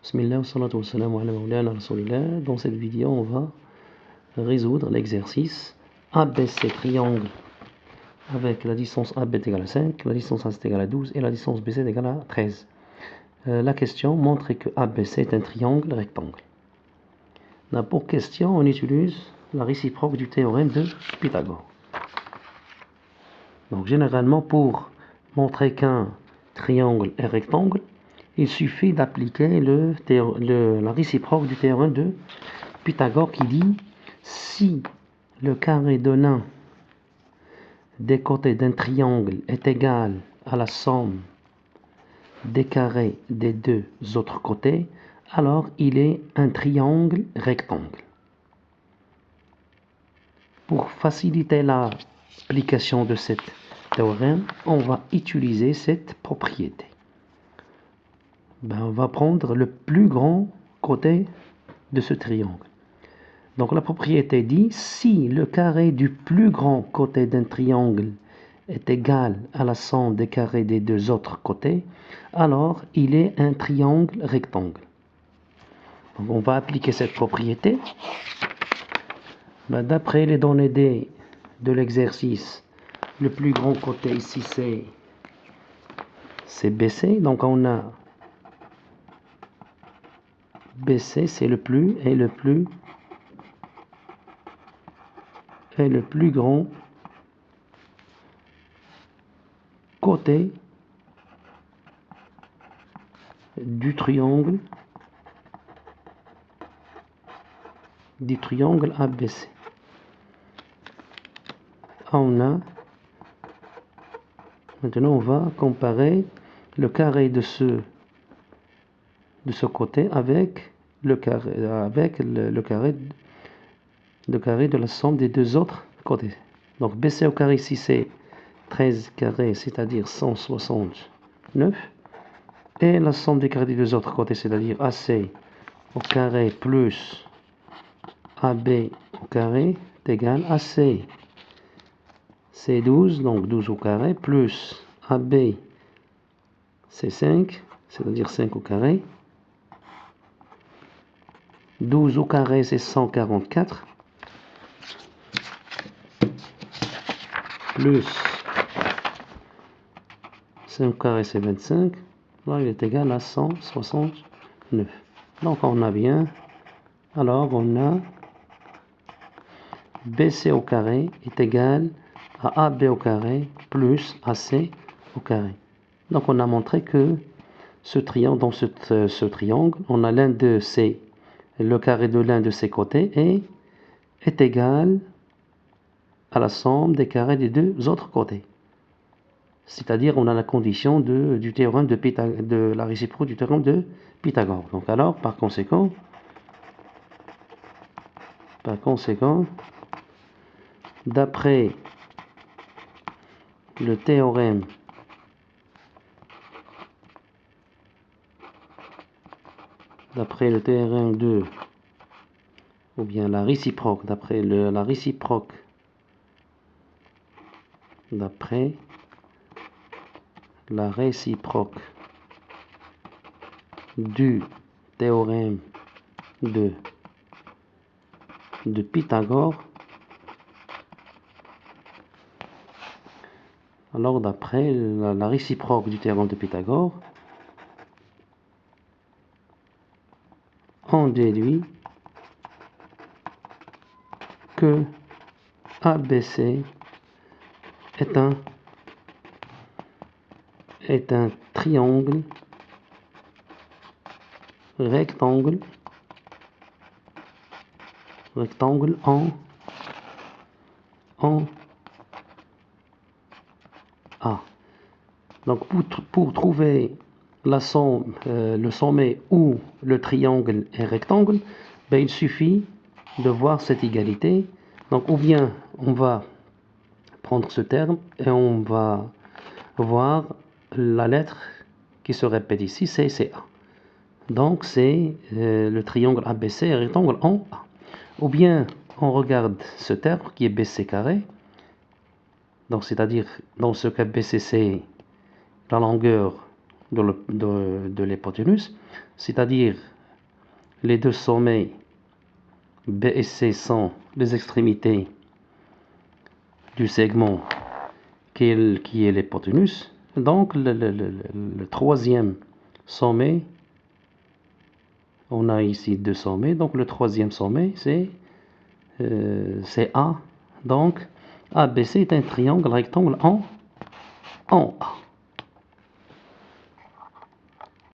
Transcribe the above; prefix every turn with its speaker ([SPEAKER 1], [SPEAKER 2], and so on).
[SPEAKER 1] Bismillah wa salatu wa salam ala maulana rasulillah. Dans cette vidéo, on va résoudre l'exercice ABC triangle avec la distance AB est égale à 5, la distance AC est égale à 12 et la distance BC est égale à 13. La question montre que ABC est un triangle rectangle. Là, pour question, on utilise la réciproque du théorème de Pythagore. Donc généralement, pour montrer qu'un triangle est rectangle, il suffit d'appliquer la réciproque du théorème de Pythagore qui dit si le carré de l'un des côtés d'un triangle est égal à la somme des carrés des deux autres côtés, alors il est un triangle rectangle. Pour faciliter l'application de cet théorème, on va utiliser cette propriété. On va prendre le plus grand côté de ce triangle. Donc la propriété dit si le carré du plus grand côté d'un triangle est égal à la somme des carrés des deux autres côtés, alors il est un triangle rectangle. Donc on va appliquer cette propriété. D'après les données de l'exercice, le plus grand côté ici c'est BC. Donc on a BC, c'est le plus grand côté du triangle ABC. Maintenant on va comparer le carré de ce côté avec le carré de la somme des deux autres côtés. Donc BC au carré ici c'est 13 carrés, c'est-à-dire 169, et la somme des carrés des deux autres côtés, c'est-à-dire AC au carré plus AB au carré est égal à C. C'est 12, donc 12 au carré, plus AB c'est 5, c'est-à-dire 5 au carré. 12 au carré c'est 144, plus 5 au carré c'est 25, là il est égal à 169. Donc on a bien, alors on a BC au carré est égal à AB au carré plus AC au carré. Donc on a montré que ce triangle, dans ce triangle, on a le carré de l'un de ses côtés est égal à la somme des carrés des deux autres côtés. C'est-à-dire on a la condition du théorème de la réciproque du théorème de Pythagore. Donc alors par conséquent, d'après le théorème de, ou bien la réciproque, d'après la réciproque du théorème de Pythagore, alors d'après la réciproque du théorème de Pythagore, on déduit que ABC est un triangle rectangle en A. Donc pour trouver la somme, le sommet où le triangle est rectangle, il suffit de voir cette égalité. Donc ou bien on va prendre ce terme et on va voir la lettre qui se répète ici, c'est CA. Donc c'est le triangle ABC est rectangle en A. Ou bien on regarde ce terme qui est BC carré. Donc c'est-à-dire dans ce cas BC c'est la longueur de l'hypoténuse, c'est-à-dire les deux sommets B et C sont les extrémités du segment qui est l'hypoténuse. Donc le troisième sommet, on a ici deux sommets, donc le troisième sommet c'est A. Donc ABC est un triangle rectangle en A.